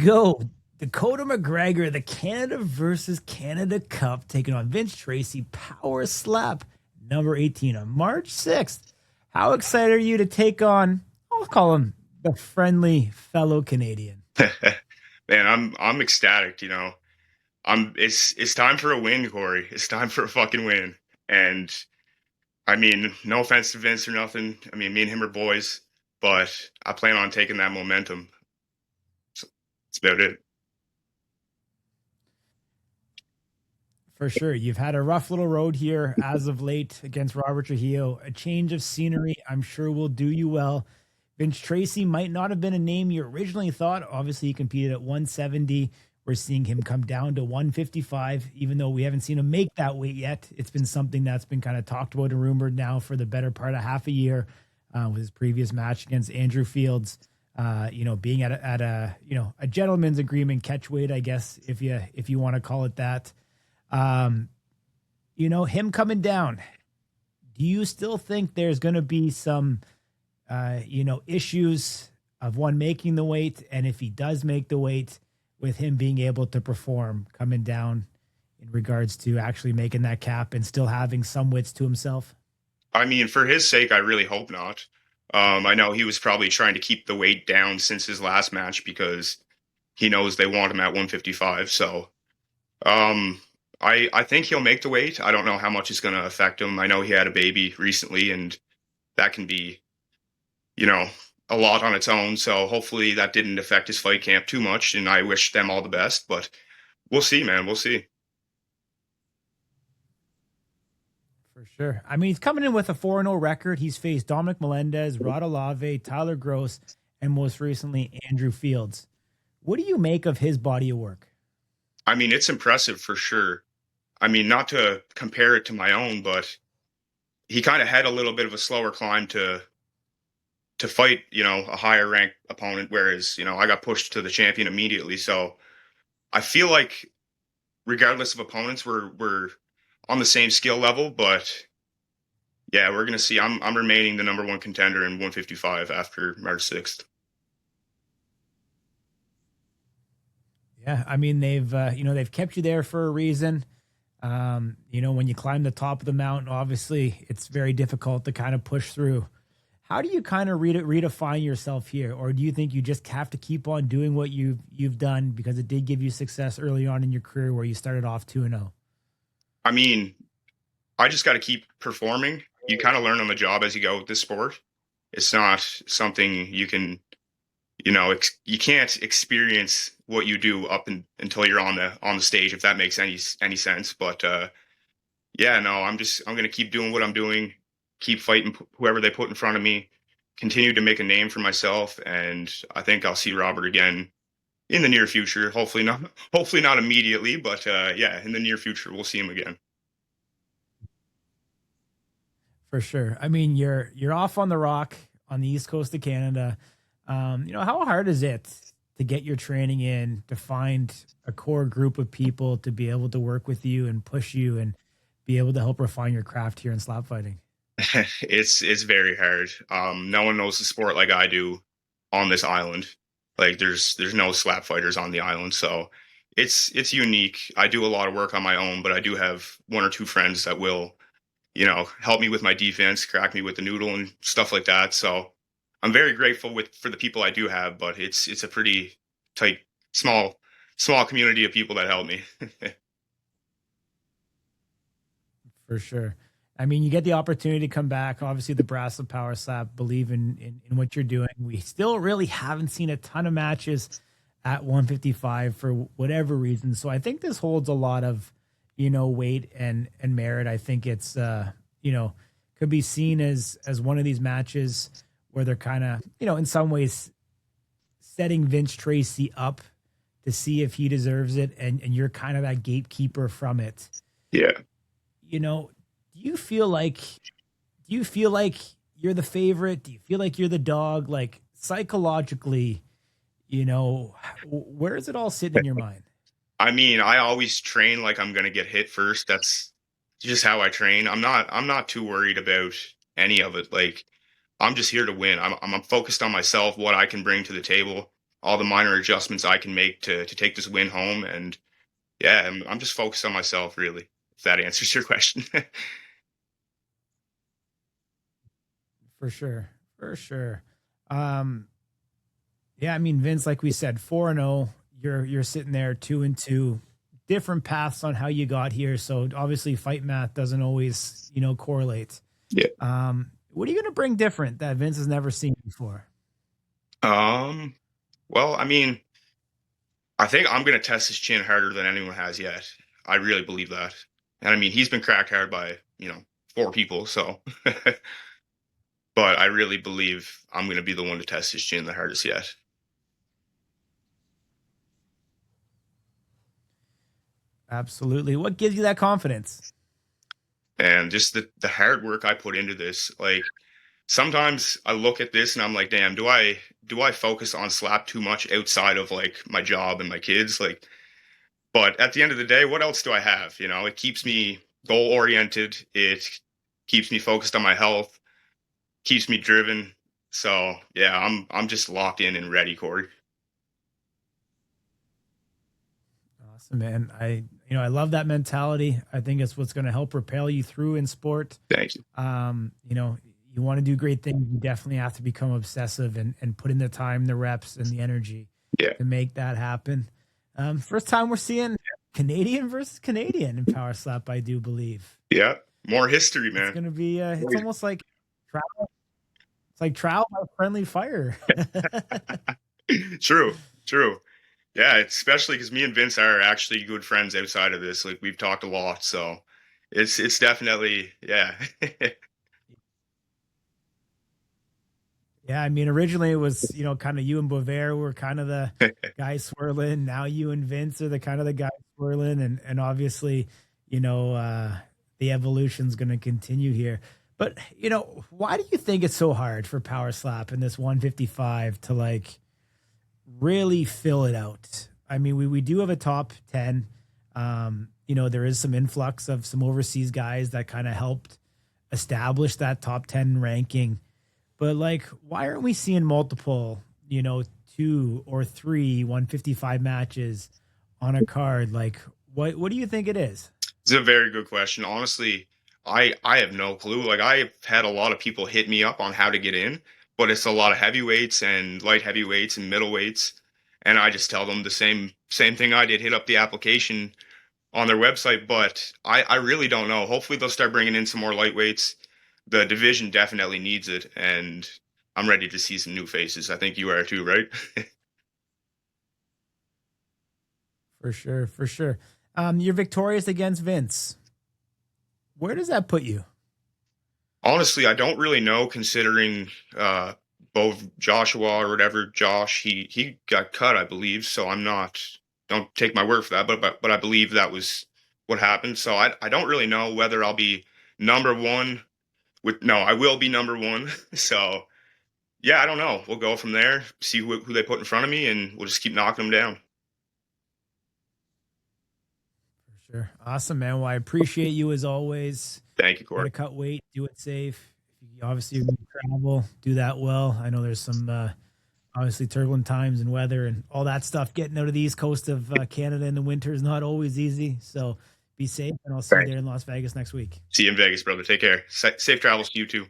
go. Dakota McGregor, the Canada versus Canada Cup, taking on Vince Tracy, Power Slap, number 18 on March 6th. How excited are you to take on, I'll call him the friendly fellow Canadian? Man, I'm ecstatic, you know. It's time for a win, Corey. It's time for a fucking win. And I mean, no offense to Vince or nothing. I mean, me and him are boys, but I plan on taking that momentum. So that's about it. For sure. You've had a rough little road here as of late against Robert Trujillo. A change of scenery, I'm sure, will do you well. Vince Tracy might not have been a name you originally thought. Obviously, he competed at 170. We're seeing him come down to 155, even though we haven't seen him make that weight yet. It's been something that's been kind of talked about and rumored now for the better part of half a year with his previous match against Andrew Fields. Being at a gentleman's agreement catch weight, I guess, if you want to call it that. Him coming down. Do you still think there's going to be some, issues of one making the weight? And if he does make the weight, with him being able to perform coming down in regards to actually making that cap and still having some wits to himself? I mean, for his sake, I really hope not. I know he was probably trying to keep the weight down since his last match because he knows they want him at 155. So, I think he'll make the weight. I don't know how much it's going to affect him. I know he had a baby recently, and that can be, you know, a lot on its own. So hopefully that didn't affect his fight camp too much, and I wish them all the best. But we'll see, man. We'll see. For sure. I mean, he's coming in with a 4-0 record. He's faced Dominic Melendez, Rod Olave, Tyler Gross, and most recently, Andrew Fields. What do you make of his body of work? I mean, it's impressive for sure. I mean, not to compare it to my own, but he kind of had a little bit of a slower climb to fight, you know, a higher ranked opponent, whereas, you know, I got pushed to the champion immediately. So I feel like regardless of opponents, we're on the same skill level, but yeah, we're gonna see. I'm remaining the number one contender in 155 after March 6th. Yeah, I mean they've kept you there for a reason. When you climb the top of the mountain, obviously it's very difficult to kind of push through. How do you kind of redefine yourself here, or do you think you just have to keep on doing what you've done because it did give you success early on in your career where you started off 2-0? I mean, I just got to keep performing. You kind of learn on the job as you go with this sport. It's not something you can, you know, you can't experience what you do until you're on the stage, if that makes any sense. But yeah, no, I'm gonna keep doing what I'm doing, keep fighting whoever they put in front of me, continue to make a name for myself, and I think I'll see Robert again in the near future. Hopefully not immediately, but yeah, in the near future we'll see him again. For sure. I mean, you're off on the rock on the east coast of Canada. How hard is it to get your training in, to find a core group of people to be able to work with you and push you and be able to help refine your craft here in slap fighting? It's very hard. No one knows the sport like I do on this island. Like there's no slap fighters on the island, so it's unique. I do a lot of work on my own, but I do have one or two friends that will, you know, help me with my defense, crack me with the noodle and stuff like that. So I'm very grateful for the people I do have, but it's a pretty tight, small small community of people that help me. For sure. I mean, you get the opportunity to come back. Obviously, the Brass of Power Slap believe in what you're doing. We still really haven't seen a ton of matches at 155 for whatever reason. So I think this holds a lot of, weight and merit. I think it's, could be seen as one of these matches where they're kind of, in some ways setting Vince Tracy up to see if he deserves it. And you're kind of that gatekeeper from it. Yeah. Do you feel like you're the favorite? Do you feel like you're the dog? Like psychologically, where is it all sitting in your mind? I mean, I always train like I'm gonna get hit first. That's just how I train. I'm not too worried about any of it. Like I'm just here to win. I'm focused on myself, what I can bring to the table. all the minor adjustments I can make to take this win home. And yeah, I'm just focused on myself, really, if that answers your question. For sure. For sure. Um, yeah, I mean, Vince, like we said, 4-0. You're sitting there 2-2. Different paths on how you got here. So obviously fight math doesn't always, correlate. Yeah. What are you gonna bring different that Vince has never seen before? Well, I mean, I think I'm gonna test his chin harder than anyone has yet. I really believe that. And I mean, he's been cracked hard by, 4 people, so but I really believe I'm gonna be the one to test his chin the hardest yet. Absolutely. What gives you that confidence? And just the hard work I put into this. Like sometimes I look at this and I'm like, damn, do I focus on slap too much outside of like my job and my kids? Like, but at the end of the day, what else do I have? It keeps me goal oriented. It keeps me focused on my health, keeps me driven. So yeah, I'm just locked in and ready, Corey. Awesome, man. I love that mentality. I think it's what's going to help propel you through in sport. Thank you. You want to do great things. You definitely have to become obsessive and put in the time, the reps, and the energy Yeah. to make that happen. First time we're seeing Canadian versus Canadian in Power Slap, I do believe. Yeah. More history, man. It's going to be, it's almost like trial. It's like trial by friendly fire. True. True. Yeah, especially because me and Vince are actually good friends outside of this. Like we've talked a lot, so it's definitely yeah. Yeah, I mean, originally it was, kind of you and Bovair were kind of the guys swirling. Now you and Vince are the kind of the guys swirling, and obviously, the evolution's going to continue here. But why do you think it's so hard for Power Slap in this 155 to like really fill it out? I mean, we do have a top 10. There is some influx of some overseas guys that kind of helped establish that top 10 ranking. But like, why aren't we seeing multiple, 2 or 3 155 matches on a card? Like, what do you think it is? It's a very good question. Honestly, I have no clue. Like I've had a lot of people hit me up on how to get in, but it's a lot of heavyweights and light heavyweights and middleweights, and I just tell them the same thing I did, hit up the application on their website, but I really don't know. Hopefully they'll start bringing in some more lightweights. The division definitely needs it, and I'm ready to see some new faces. I think you are too, right? For sure, for sure. You're victorious against Vince. Where does that put you? Honestly, I don't really know, considering both Joshua or whatever Josh, he got cut, I believe. So I'm not. Don't take my word for that, but I believe that was what happened. So I don't really know whether I'll be number one. No, I will be number one. So yeah, I don't know. We'll go from there, see who they put in front of me, and we'll just keep knocking them down. For sure. Awesome, man. Well, I appreciate you as always. Thank you, Got to Corey. cut weight, do it safe. Obviously, you're going to travel, do that well. I know there's some obviously turbulent times and weather and all that stuff. Getting out of the east coast of Canada in the winter is not always easy. So be safe, and I'll see you there in Las Vegas next week. See you in Vegas, brother. Take care. Safe travels to you too.